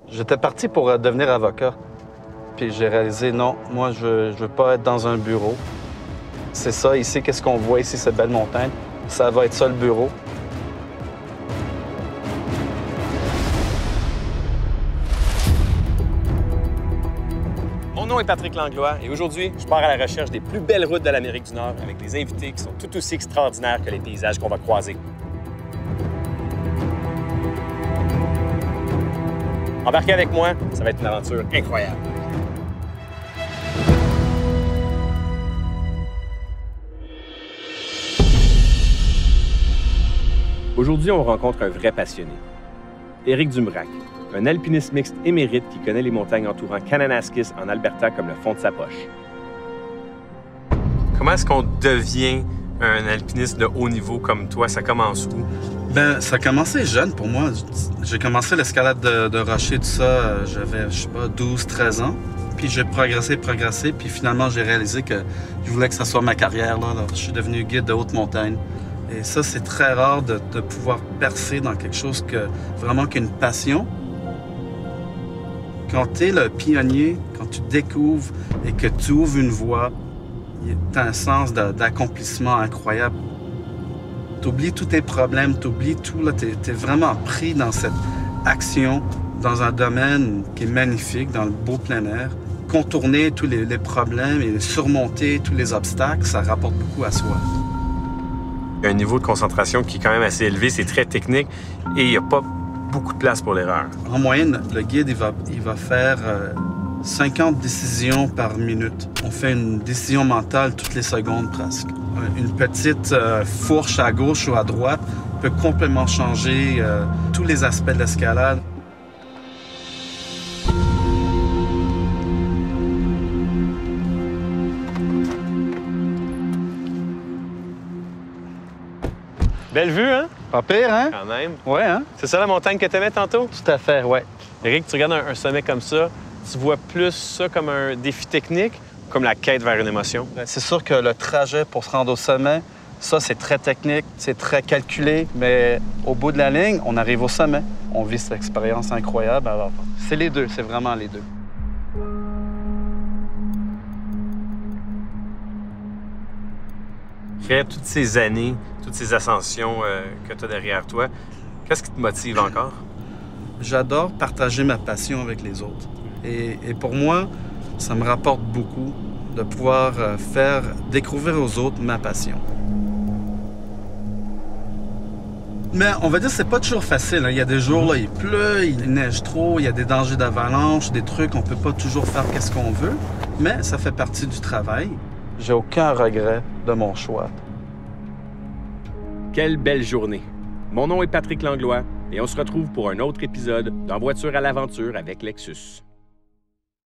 J'étais parti pour devenir avocat. Puis j'ai réalisé, non, moi, je veux pas être dans un bureau. C'est ça, ici, qu'est-ce qu'on voit ici, cette belle montagne? Ça va être ça, le bureau. Mon nom est Patrick Langlois et aujourd'hui, je pars à la recherche des plus belles routes de l'Amérique du Nord avec des invités qui sont tout aussi extraordinaires que les paysages qu'on va croiser. Embarquez avec moi, ça va être une aventure incroyable. Aujourd'hui, on rencontre un vrai passionné. Éric Dumbrac, un alpiniste mixte émérite qui connaît les montagnes entourant Kananaskis en Alberta comme le fond de sa poche. Comment est-ce qu'on devient un alpiniste de haut niveau comme toi? Ça commence où? Ben, ça a commencé jeune pour moi. J'ai commencé l'escalade de rochers, tout ça, j'avais, je sais pas, 12, 13 ans. Puis j'ai progressé, puis finalement, j'ai réalisé que je voulais que ça soit ma carrière. Là. Alors, je suis devenu guide de haute montagne. Et ça, c'est très rare de pouvoir percer dans quelque chose que vraiment qu'une passion. Quand tu es le pionnier, quand tu découvres et que tu ouvres une voie, tu as un sens d'accomplissement incroyable. Tu oublies tous tes problèmes, tu oublies tout. Tu es vraiment pris dans cette action, dans un domaine qui est magnifique, dans le beau plein air. Contourner tous les problèmes et surmonter tous les obstacles, ça rapporte beaucoup à soi. Il y a un niveau de concentration qui est quand même assez élevé, c'est très technique et il n'y a pas beaucoup de place pour l'erreur. En moyenne, le guide, il va faire 50 décisions par minute. On fait une décision mentale toutes les secondes presque. Une petite fourche à gauche ou à droite peut complètement changer tous les aspects de l'escalade. Belle vue, hein? Pas pire, hein? Quand même. Ouais, hein? C'est ça la montagne que tu aimais tantôt? Tout à fait, ouais. Éric, tu regardes un sommet comme ça, tu vois plus ça comme un défi technique ou comme la quête vers une émotion? C'est sûr que le trajet pour se rendre au sommet, ça, c'est très technique, c'est très calculé, mais au bout de la ligne, on arrive au sommet. On vit cette expérience incroyable. Alors, c'est les deux, c'est vraiment les deux. Après toutes ces années, toutes ces ascensions que tu as derrière toi, qu'est-ce qui te motive encore? J'adore partager ma passion avec les autres. Et pour moi, ça me rapporte beaucoup de pouvoir faire découvrir aux autres ma passion. Mais on va dire que c'est pas toujours facile. Hein. Il y a des jours, là, il pleut, il neige trop, il y a des dangers d'avalanche, des trucs, on peut pas toujours faire qu'est-ce qu'on veut, mais ça fait partie du travail. J'ai aucun regret de mon choix. Quelle belle journée! Mon nom est Patrick Langlois et on se retrouve pour un autre épisode d'En voiture à l'aventure avec Lexus.